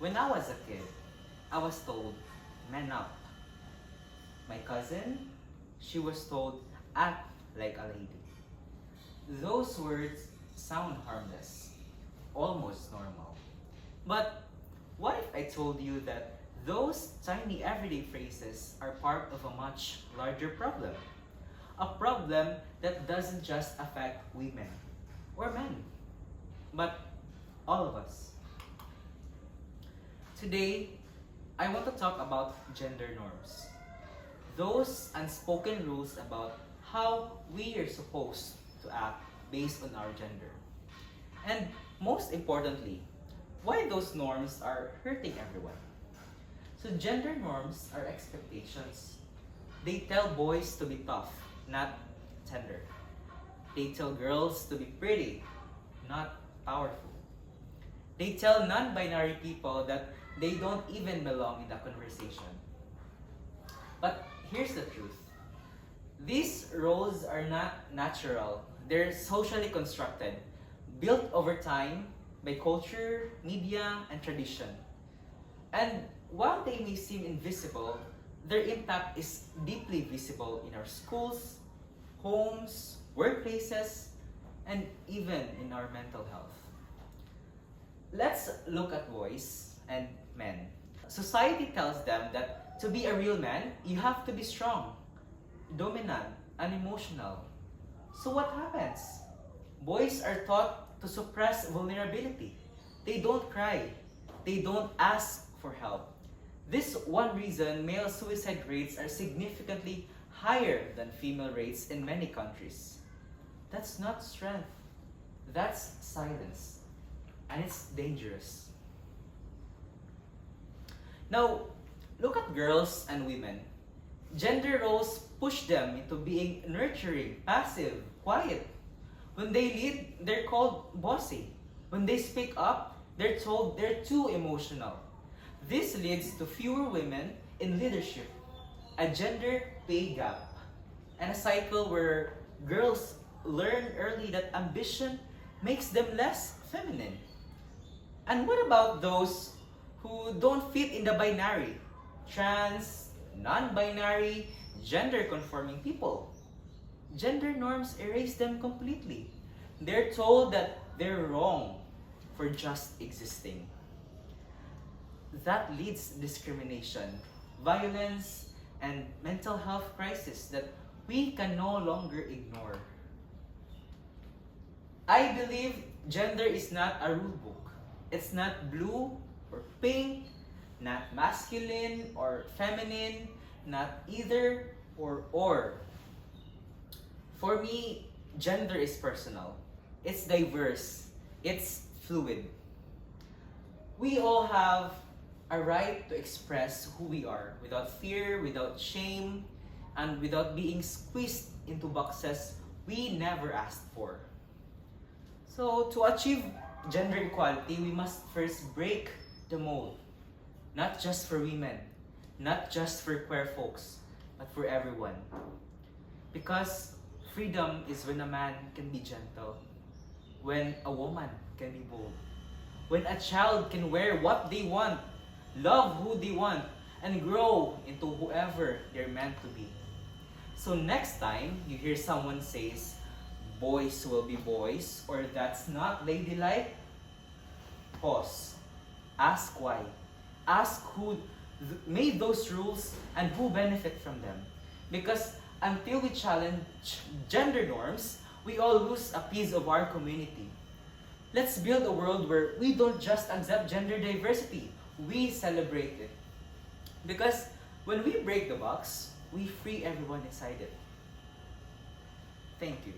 When I was a kid, I was told, man up. My cousin, she was told, act like a lady. Those words sound harmless, almost normal. But what if I told you that those tiny everyday phrases are part of a much larger problem? A problem that doesn't just affect women or men, but all of us. Today, I want to talk about gender norms. Those unspoken rules about how we are supposed to act based on our gender. And most importantly, why those norms are hurting everyone. So gender norms are expectations. They tell boys to be tough, not tender. They tell girls to be pretty, not powerful. They tell non-binary people that they don't even belong in the conversation. But here's the truth. These roles are not natural. They're socially constructed, built over time by culture, media, and tradition. And while they may seem invisible, their impact is deeply visible in our schools, homes, workplaces, and even in our mental health. Let's look at boys and men. Society tells them that to be a real man, you have to be strong, dominant, and emotional. So what happens? Boys are taught to suppress vulnerability. They don't cry. They don't ask for help. This one reason male suicide rates are significantly higher than female rates in many countries. That's not strength. That's silence. And it's dangerous. Now, look at girls and women. Gender roles push them into being nurturing, passive, quiet. When they lead, they're called bossy. When they speak up, they're told they're too emotional. This leads to fewer women in leadership, a gender pay gap, and a cycle where girls learn early that ambition makes them less feminine. And what about those who don't fit in the binary? Trans, non-binary, gender-conforming people. Gender norms erase them completely. They're told that they're wrong for just existing. That leads to discrimination, violence, and mental health crisis that we can no longer ignore. I believe gender is not a rule book. It's not blue or pink, not masculine or feminine, not either or. For me, gender is personal. It's diverse. It's fluid. We all have a right to express who we are without fear, without shame, and without being squeezed into boxes we never asked for. So, to achieve gender equality, we must first break the mold. Not just for women, not just for queer folks, but for everyone. Because freedom is when a man can be gentle, when a woman can be bold, when a child can wear what they want, love who they want, and grow into whoever they're meant to be. So next time you hear someone says, boys will be boys, or that's not ladylike, pause. Ask why. Ask who made those rules and who benefit from them. Because until we challenge gender norms, we all lose a piece of our community. Let's build a world where we don't just accept gender diversity, we celebrate it. Because when we break the box, we free everyone inside it. Thank you.